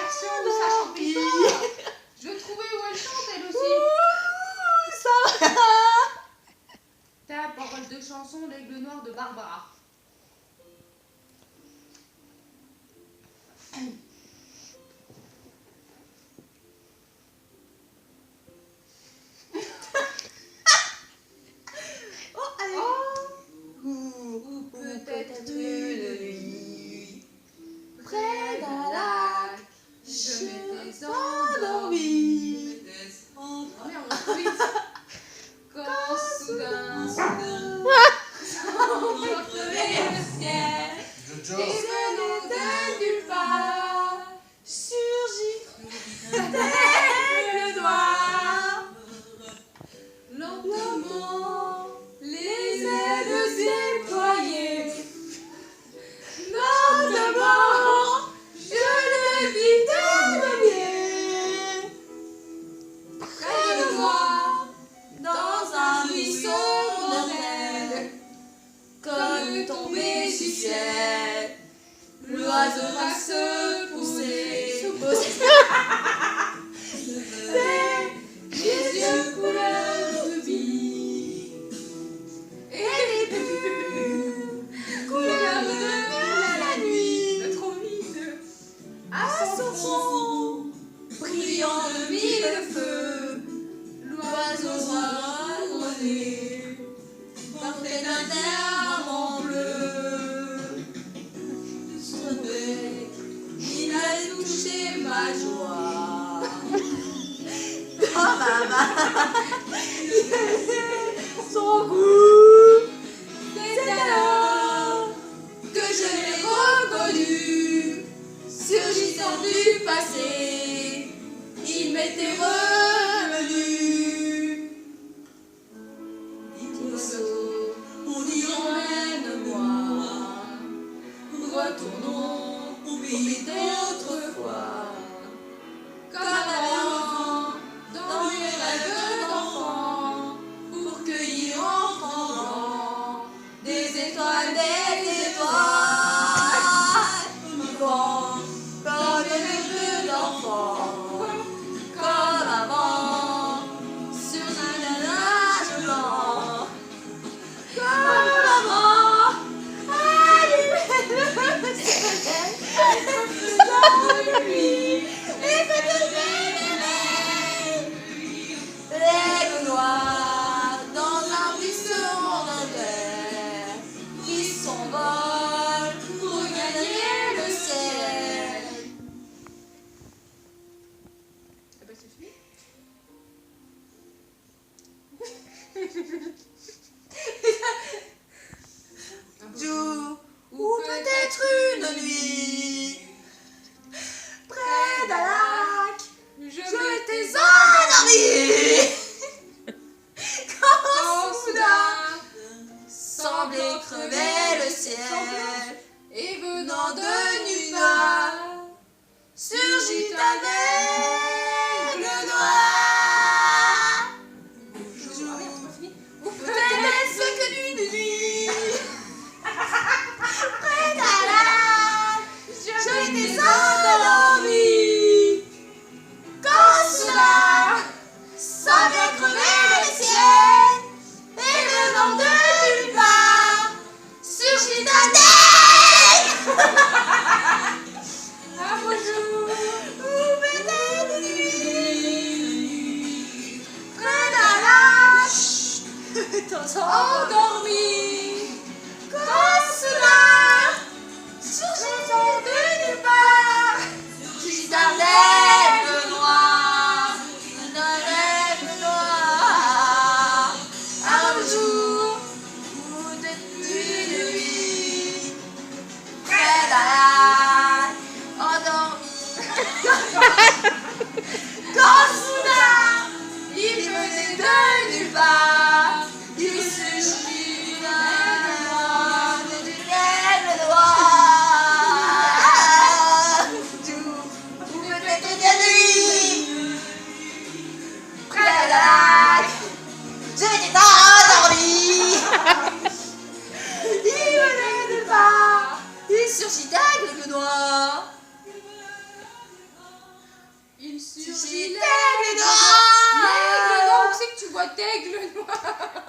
l'action où ça chante plus fort. Je veux trouver où elle chante, elle aussi. Ça va. Ta parole de chanson, l'aigle noir de Barbara. Oh, allez. Ou peut-être une nuit, près d'un lac, je m'étais endormie. Oh merde, oui. Quand soudain, sans crever le ciel, et venant de nulle part, Surgit le noir, lentement, les ailes déployées. Lentement, je le vis dénoyer. Près de moi, dans un buisson mortel, comme tombé du ciel, l'oiseau va se pousser. les yeux couleur rubis et les bulles couleur de la nuit. Trop vite. À son fond, brillant de mille feux, l'oiseau rouge portait un diamant bleu. Son bec, il a touché ma joie. Dans ma main, son goût. C'est alors Que je l'ai reconnu, surgissant du passé, il m'était revenu. Oiseau, on y emmène-moi, retournons au pays d'autrefois, comme avant, dans mes rêves d'enfant, pour cueillir en tremblant des étoiles, vivant comme des jeux d'enfants, comme avant, sur un nuage blanc, comme avant, allumer le soleil, dans la nuit, et peut-être l'aigle noir dans un buisson d'enfer qui s'envole pour gagner le ciel. Eh ben, c'est fini. Jour ou peut-être une nuit, près d'un lac, Je je m'étais m'étais endormie. Quand en soudain soudain semblait crever le ciel, et venant venant de de nulle nulle part, part, surgit un aigle noir. Jour, ah merde, c'est pas fini. Ou peut-être que d'une nuit, près d'un lac, je m'étais endormie. Quand soudain semblait crever le ciel, et venant de nulle part, surgit un aigle. Ah bonjour. Ou peut-être une nuit, près d'un lac, Endormi. quand soudain, surgissant de nulle part, surgit un aigle noir, un jour ou peut-être une nuit, près d'un lac, endormi. Quand soudain, il venait de nulle part, il surgit un aigle noir. Jour ou peut-être une nuit, près d'un lac, je m'étais endormie. Il venait de nulle part, il surgit un aigle noir. surgit l'aigle noir. L'aigle noir, où c'est que tu vois d'aigle noir?